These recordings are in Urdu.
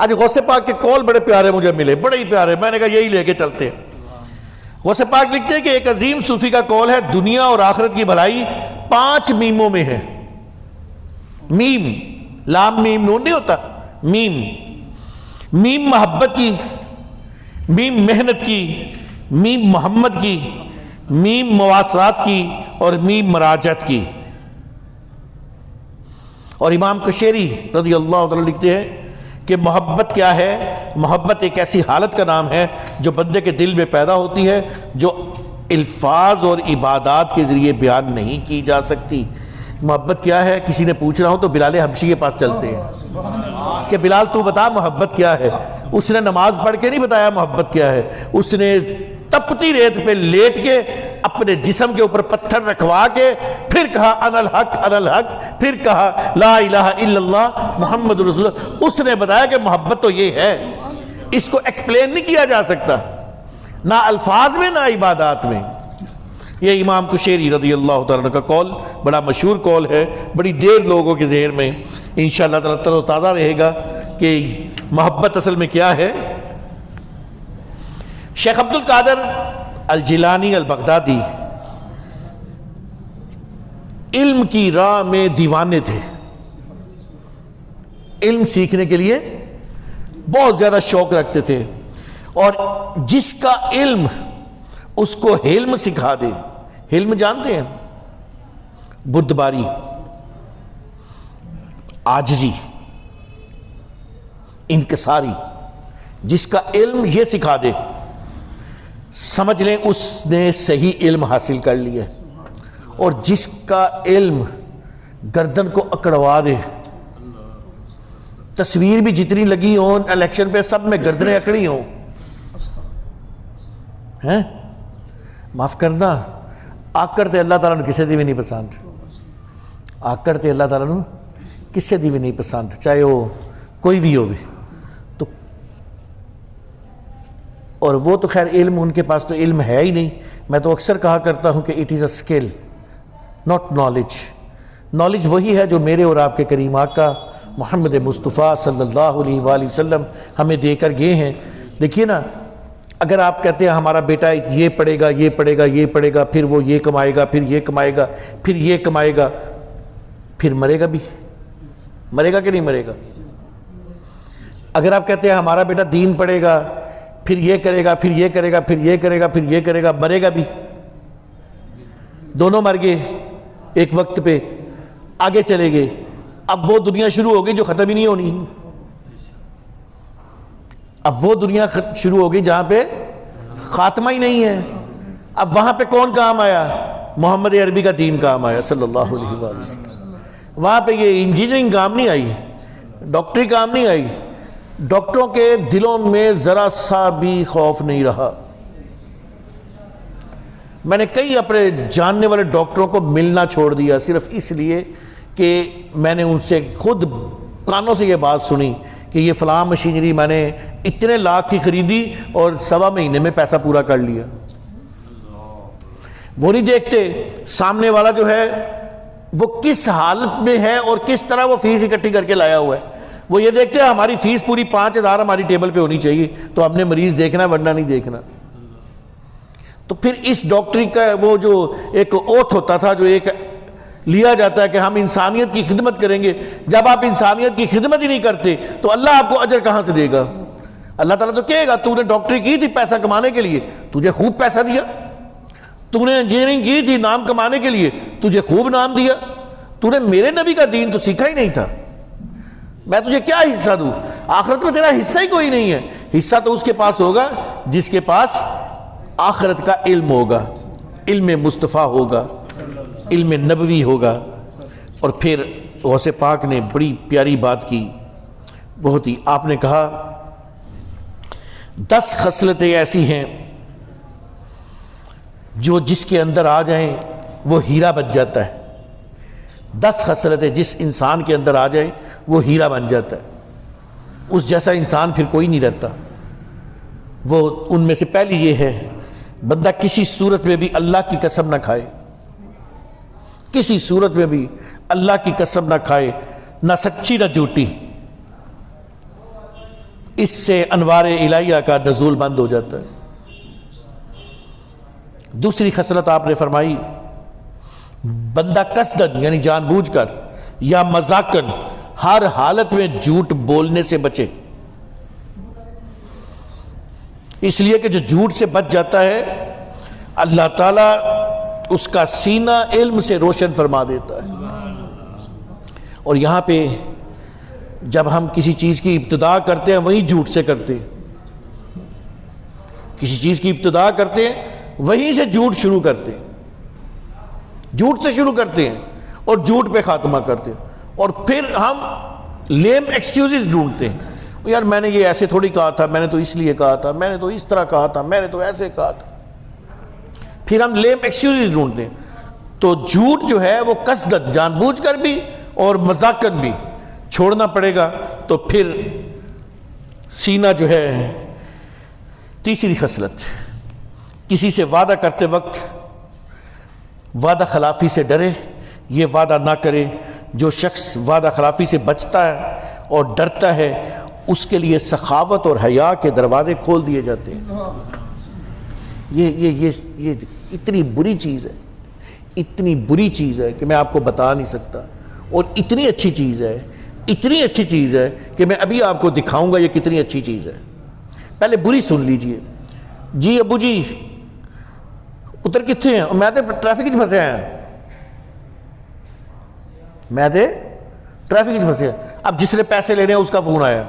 آج غوث پاک کے قول بڑے پیارے مجھے ملے، بڑے ہی پیارے، میں نے کہا یہی لے کے چلتے ہیں۔ غوث پاک لکھتے ہیں کہ ایک عظیم صوفی کا قول ہے، دنیا اور آخرت کی بھلائی 5 میموں میں ہے۔ میم، لام میم نون نہیں ہوتا، میم۔ میم محبت کی، میم محنت کی، میم محمد کی، میم مواصلات کی، اور میم مراجعت کی۔ اور امام کشیری رضی اللہ عنہ لکھتے ہیں کہ محبت کیا ہے؟ محبت ایک ایسی حالت کا نام ہے جو بندے کے دل میں پیدا ہوتی ہے، جو الفاظ اور عبادات کے ذریعے بیان نہیں کی جا سکتی۔ محبت کیا ہے؟ کسی نے پوچھ رہا ہو تو بلال حبشی کے پاس چلتے ہیں کہ بلال تو بتا محبت کیا ہے۔ اس نے نماز پڑھ کے نہیں بتایا محبت کیا ہے، اس نے تپتی ریت پہ لیٹ کے اپنے جسم کے اوپر پتھر رکھوا کے پھر کہا انا الحق انا الحق، پھر کہا لا الہ الا اللہ محمد رسول اللہ۔ اس نے بتایا کہ محبت تو یہ ہے، اس کو ایکسپلین نہیں کیا جا سکتا، نہ الفاظ میں نہ عبادات میں۔ یہ امام کشیری رضی اللہ تعالیٰ کا قول بڑا مشہور قول ہے، بڑی دیر لوگوں کے ذہن میں انشاءاللہ تعالیٰ تر و تازہ رہے گا کہ محبت اصل میں کیا ہے۔ شیخ عبد القادر الجیلانی البغدادی علم کی راہ میں دیوانے تھے، علم سیکھنے کے لیے بہت زیادہ شوق رکھتے تھے، اور جس کا علم اس کو حلم سکھا دے، حلم جانتے ہیں؟ بردباری، عاجزی، انکساری، جس کا علم یہ سکھا دے سمجھ لیں اس نے صحیح علم حاصل کر لیا ہے۔ اور جس کا علم گردن کو اکڑوا دے، تصویر بھی جتنی لگی ہوں الیکشن پہ سب میں گردنیں اکڑی ہوں، ہیں معاف کرنا، آکڑ تے اللہ تعالیٰ نے کسے دی بھی نہیں پسند، آکڑ تے اللہ تعالیٰ نے کسے دی بھی نہیں پسند، چاہے وہ کوئی بھی ہوئے تو۔ اور وہ تو خیر علم ان کے پاس تو علم ہے ہی نہیں۔ میں تو اکثر کہا کرتا ہوں کہ it is a skill not knowledge. Knowledge وہی ہے جو میرے اور آپ کے کریم آقا محمد مصطفیٰ صلی اللہ علیہ وآلہ وسلم ہمیں دے کر گئے ہیں۔ دیکھیے نا، اگر آپ کہتے ہیں ہمارا بیٹا یہ پڑھے گا یہ پڑھے گا یہ پڑھے گا، پھر وہ یہ کمائے گا، پھر یہ کمائے گا، پھر یہ کمائے گا، پھر مرے گا بھی، مرے گا کہ نہیں مرے گا؟ اگر آپ کہتے ہیں ہمارا بیٹا دین پڑھے گا، پھر یہ کرے گا، پھر یہ کرے گا، پھر یہ کرے گا، پھر یہ کرے گا، مرے گا بھی، دونوں مر گئے ایک وقت پہ، آگے چلے گئے۔ اب وہ دنیا شروع ہو گئی جو ختم ہی نہیں ہونی، اب وہ دنیا شروع ہو گئی جہاں پہ خاتمہ ہی نہیں ہے۔ اب وہاں پہ کون کام آیا؟ محمد عربی کا دین کام آیا صلی اللہ علیہ وسلم۔ وہاں پہ یہ انجینئرنگ کام نہیں آئی، ڈاکٹری کام نہیں آئی، ڈاکٹروں کے دلوں میں ذرا سا بھی خوف نہیں رہا۔ میں نے کئی اپنے جاننے والے ڈاکٹروں کو ملنا چھوڑ دیا صرف اس لیے کہ میں نے ان سے خود کانوں سے یہ بات سنی کہ یہ فلاں مشینری میں نے اتنے لاکھ کی خریدی اور 1.25 مہینے میں پیسہ پورا کر لیا۔ وہ نہیں دیکھتے سامنے والا جو ہے وہ کس حالت میں ہے اور کس طرح وہ فیس اکٹھی کر کے لایا ہوا ہے، وہ یہ دیکھتے ہیں ہماری فیس پوری 5,000 ہماری ٹیبل پہ ہونی چاہیے تو ہم نے مریض دیکھنا ورنہ نہیں دیکھنا۔ تو پھر اس ڈاکٹری کا وہ جو ایک اوتھ ہوتا تھا جو ایک لیا جاتا ہے کہ ہم انسانیت کی خدمت کریں گے، جب آپ انسانیت کی خدمت ہی نہیں کرتے تو اللہ آپ کو اجر کہاں سے دے گا؟ اللہ تعالیٰ تو کہے گا تو نے ڈاکٹری کی تھی پیسہ کمانے کے لیے، تجھے خوب پیسہ دیا، تو نے انجینئرنگ کی تھی نام کمانے کے لیے، تجھے خوب نام دیا، تو نے میرے نبی کا دین تو سیکھا ہی نہیں تھا، میں تجھے کیا حصہ دوں؟ آخرت میں تیرا حصہ ہی کوئی نہیں ہے۔ حصہ تو اس کے پاس ہوگا جس کے پاس آخرت کا علم ہوگا، علم مصطفیٰ ہوگا، علم نبوی ہوگا۔ اور پھر غوث پاک نے بڑی پیاری بات کی، بہت ہی، آپ نے کہا 10 خصلتیں ایسی ہیں جو جس کے اندر آ جائیں وہ ہیرا بن جاتا ہے۔ 10 خصلتیں جس انسان کے اندر آ جائیں وہ ہیرا بن جاتا ہے، اس جیسا انسان پھر کوئی نہیں رہتا۔ وہ ان میں سے پہلی یہ ہے، بندہ کسی صورت میں بھی اللہ کی قسم نہ کھائے، کسی صورت میں بھی اللہ کی قسم نہ کھائے، نہ سچی نہ جھوٹی۔ اس سے انوار الہیہ کا نزول بند ہو جاتا ہے۔ دوسری خصلت آپ نے فرمائی، بندہ قصدن یعنی جان بوجھ کر یا مذاقن ہر حالت میں جھوٹ بولنے سے بچے، اس لیے کہ جو جھوٹ سے بچ جاتا ہے اللہ تعالیٰ اس کا سینہ علم سے روشن فرما دیتا ہے۔ اور یہاں پہ جب ہم کسی چیز کی ابتدا کرتے ہیں وہیں جھوٹ سے کرتے ہیں، کسی چیز کی ابتدا کرتے ہیں وہیں سے جھوٹ شروع کرتے ہیں، جھوٹ سے شروع کرتے ہیں اور جھوٹ پہ خاتمہ کرتے ہیں، اور پھر ہم لیم ایکسکیوزز ڈھونڈتے ہیں، یار میں نے یہ ایسے تھوڑی کہا تھا، میں نے تو اس لیے کہا تھا، میں نے تو اس طرح کہا تھا، میں نے تو ایسے کہا تھا، پھر ہم لیم ایکسکیوزز ڈھونڈتے ہیں۔ تو جھوٹ جو ہے وہ قصدن جان بوجھ کر بھی اور مذاقن بھی چھوڑنا پڑے گا، تو پھر سینہ جو ہے۔ تیسری خصلت، کسی سے وعدہ کرتے وقت وعدہ خلافی سے ڈرے، یہ وعدہ نہ کرے۔ جو شخص وعدہ خلافی سے بچتا ہے اور ڈرتا ہے اس کے لیے سخاوت اور حیا کے دروازے کھول دیے جاتے ہیں۔ یہ اتنی بری چیز ہے، اتنی بری چیز ہے کہ میں آپ کو بتا نہیں سکتا، اور اتنی اچھی چیز ہے، اتنی اچھی چیز ہے کہ میں ابھی آپ کو دکھاؤں گا یہ کتنی اچھی چیز ہے۔ پہلے بری سن لیجئے۔ جی ابو جی پتر کتنے ہیں؟ میں تو ٹریفک پھنسے ہیں، میں تو ٹریفک پھنسے ہیں۔ اب جس نے پیسے لینے ہیں اس کا فون آیا،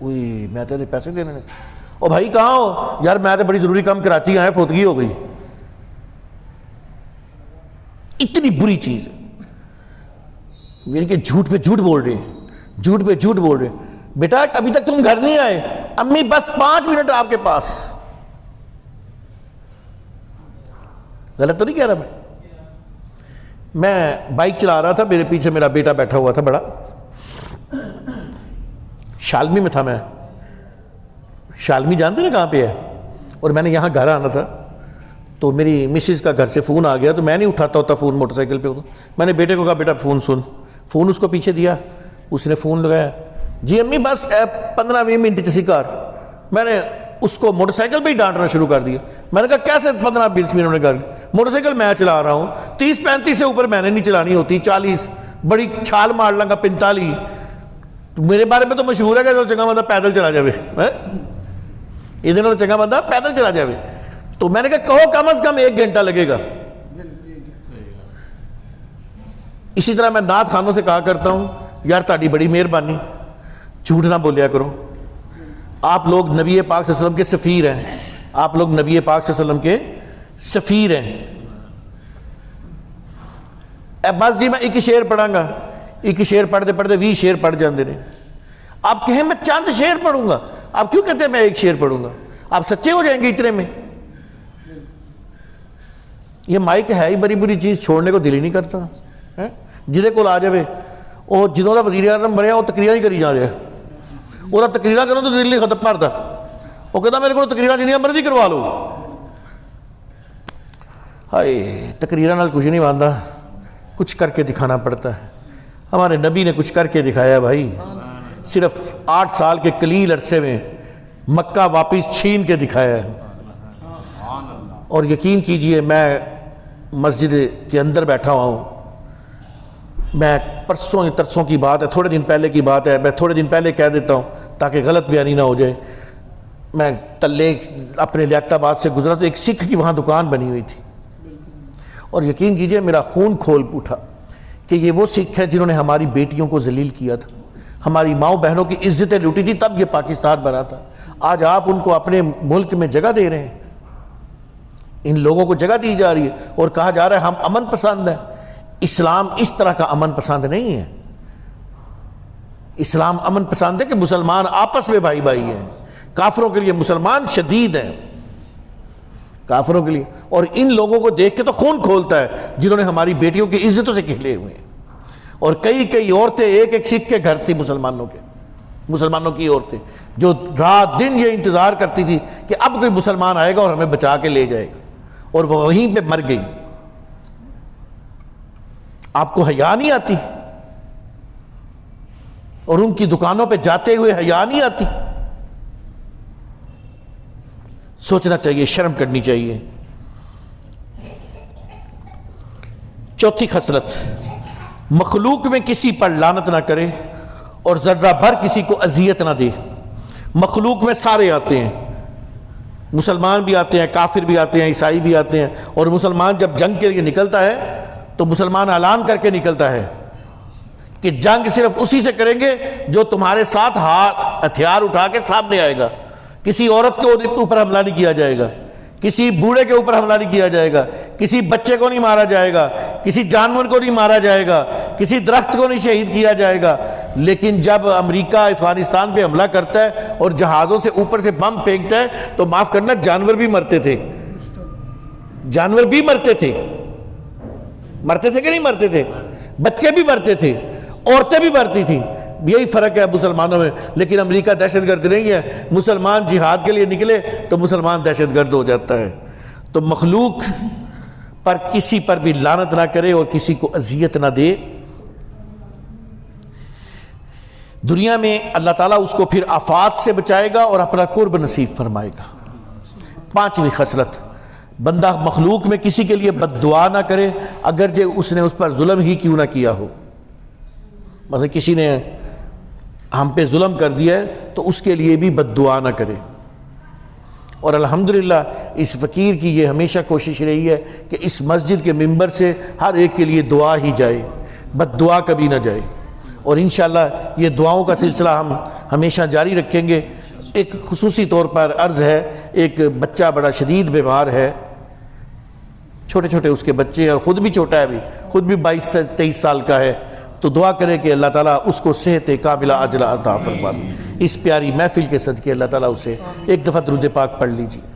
اوئی میں تو پیسے دینے ہیں، او بھائی کہاں ہو؟ یار میں تو بڑی ضروری کام کراچی آیا، فوتگی ہو گئی۔ اتنی بری چیز ہے، یعنی کہ جھوٹ پہ جھوٹ بول رہے ہیں، جھوٹ پہ جھوٹ بول رہے ہیں۔ بیٹا ابھی تک تم گھر نہیں آئے، امی بس 5 منٹ آپ کے پاس۔ غلط تو نہیں کہہ رہا میں بائک چلا رہا تھا، میرے پیچھے میرا بیٹا بیٹھا ہوا تھا بڑا، شالمی میں تھا میں، شالمی جانتے نا کہاں پہ ہے، اور میں نے یہاں گھر آنا تھا، تو میری مسز کا گھر سے فون آ گیا، تو میں نہیں اٹھاتا ہوتا فون موٹر سائیکل پہ، میں نے بیٹے کو کہا بیٹا فون سن، فون اس کو پیچھے دیا، اس نے فون لگایا، جی امی بس 15-20 منٹ چسی کار۔ میں نے اس کو موٹر سائیکل پہ ہی ڈانٹنا شروع کر دیا۔ میں نے کہا کیسے 15-20 منٹ نے کر موٹر سائیکل میں چلا رہا ہوں، 30-35 سے اوپر میں نے نہیں چلانی ہوتی، 40 بڑی چھال مار لوں گا، 45۔ میرے بارے میں تو مشہور ہے کہ جو چنگا بندہ پیدل چلا جاوے، یہ دنوں چنگا بندہ پیدل چلا جاوے۔ تو میں نے کہا کہو کم از کم 1 گھنٹہ لگے گا۔ اسی طرح میں نعت خانوں سے کہا کرتا ہوں، یار تہاڈی بڑی مہربانی، جھوٹ نہ بولیا کرو، آپ لوگ نبی پاک صلی اللہ علیہ وسلم کے سفیر ہیں، آپ لوگ نبی پاک صلی اللہ علیہ وسلم کے سفیر ہیں۔ بس جی میں ایک شعر پڑھاں گا، ایک شعر پڑھتے پڑھتے 20 شعر پڑھ جاندے نے۔ آپ کہیں میں چند شعر پڑھوں گا، آپ کیوں کہتے ہیں میں ایک شعر پڑھوں گا؟ آپ سچے ہو جائیں گے اتنے میں؟ یہ مائک ہے ہی بڑی بری چیز، چھوڑنے کو دل ہی نہیں کرتا۔ جہدے کول آ جائے وہ جدوں دا وزیر اعظم بنیا وہ تقریراں ہی کری جا رہا ہے، وہ تقریراں کرو تو دل نہیں ختم بھرتا، وہ کہتا میرے کو تقریراں جنیاں مرضی کروا لو۔ ہائے تقریراں نال کچھ نہیں بنتا، کچھ کر کے دکھانا پڑتا ہے۔ ہمارے نبی نے کچھ کر کے دکھایا بھائی، صرف 8 سال کے قلیل عرصے میں مکہ واپس چھین کے دکھایا ہے۔ اور یقین کیجئے میں مسجد کے اندر بیٹھا ہوا ہوں، میں پرسوں ترسوں کی بات ہے، تھوڑے دن پہلے کی بات ہے، میں تھوڑے دن پہلے کہہ دیتا ہوں تاکہ غلط بیانی نہ ہو جائے۔ میں تلے اپنے لیاقت آباد سے گزرا تو ایک سکھ کی وہاں دکان بنی ہوئی تھی، اور یقین کیجئے میرا خون کھول اٹھا کہ یہ وہ سکھ ہے جنہوں نے ہماری بیٹیوں کو ذلیل کیا تھا، ہماری ماؤں بہنوں کی عزتیں لوٹی تھی، تب یہ پاکستان بنا تھا۔ آج آپ ان کو اپنے ملک میں جگہ دے رہے ہیں، ان لوگوں کو جگہ دی جا رہی ہے اور کہا جا رہا ہے ہم امن پسند ہیں۔ اسلام اس طرح کا امن پسند نہیں ہے۔ اسلام امن پسند ہے کہ مسلمان آپس میں بھائی بھائی ہیں، کافروں کے لیے مسلمان شدید ہیں، کافروں کے لیے۔ اور ان لوگوں کو دیکھ کے تو خون کھولتا ہے جنہوں نے ہماری بیٹیوں کی عزتوں سے کھیلے ہوئے ہیں۔ اور کئی عورتیں ایک سکھ کے گھر تھی مسلمانوں کی عورتیں، جو رات دن یہ انتظار کرتی تھی کہ اب کوئی مسلمان آئے گا اور ہمیں بچا کے لے جائے گا، اور وہ وہیں پہ مر گئی۔ آپ کو حیا نہیں آتی؟ اور ان کی دکانوں پہ جاتے ہوئے حیا نہیں آتی؟ سوچنا چاہیے، شرم کرنی چاہیے۔ چوتھی خصلت، مخلوق میں کسی پر لعنت نہ کرے اور ذرہ بھر کسی کو اذیت نہ دے۔ مخلوق میں سارے آتے ہیں، مسلمان بھی آتے ہیں، کافر بھی آتے ہیں، عیسائی بھی آتے ہیں، اور مسلمان جب جنگ کے لیے نکلتا ہے تو مسلمان اعلان کر کے نکلتا ہے کہ جنگ صرف اسی سے کریں گے جو تمہارے ساتھ ہتھیار اٹھا کے سامنے آئے گا۔ کسی عورت کے اوپر حملہ نہیں کیا جائے گا، کسی بوڑھے کے اوپر حملہ نہیں کیا جائے گا، کسی بچے کو نہیں مارا جائے گا، کسی جانور کو نہیں مارا جائے گا، کسی درخت کو نہیں شہید کیا جائے گا۔ لیکن جب امریکہ افغانستان پہ حملہ کرتا ہے اور جہازوں سے اوپر سے بم پھینکتا ہے تو معاف کرنا، جانور بھی مرتے تھے، جانور بھی مرتے تھے، مرتے تھے کہ نہیں مرتے تھے؟ بچے بھی مرتے تھے، عورتیں بھی مرتی تھیں۔ یہی فرق ہے مسلمانوں میں۔ لیکن امریکہ دہشت گرد نہیں ہے، مسلمان جہاد کے لیے نکلے تو مسلمان دہشت گرد ہو جاتا ہے۔ تو مخلوق پر کسی پر بھی لعنت نہ کرے اور کسی کو اذیت نہ دے۔ دنیا میں اللہ تعالیٰ اس کو پھر آفات سے بچائے گا اور اپنا قرب نصیب فرمائے گا۔ پانچویں خصلت، بندہ مخلوق میں کسی کے لیے بد دعا نہ کرے اگرچہ اس نے اس پر ظلم ہی کیوں نہ کیا ہو۔ مثلا کسی نے ہم پہ ظلم کر دیا ہے تو اس کے لیے بھی بد دعا نہ کرے۔ اور الحمدللہ اس فقیر کی یہ ہمیشہ کوشش رہی ہے کہ اس مسجد کے ممبر سے ہر ایک کے لیے دعا ہی جائے، بد دعا کبھی نہ جائے۔ اور انشاءاللہ یہ دعاؤں کا سلسلہ ہم ہمیشہ جاری رکھیں گے۔ ایک خصوصی طور پر عرض ہے، ایک بچہ بڑا شدید بیمار ہے، چھوٹے چھوٹے اس کے بچے ہیں اور خود بھی چھوٹا ہے، خود بھی 22 سے 23 سال کا ہے۔ تو دعا کرے کہ اللہ تعالیٰ اس کو صحت کاملہ عاجلہ عطا فرما دے۔ اس پیاری محفل کے صدقے اللہ تعالیٰ اسے ایک دفعہ درود پاک پڑھ لیجیے۔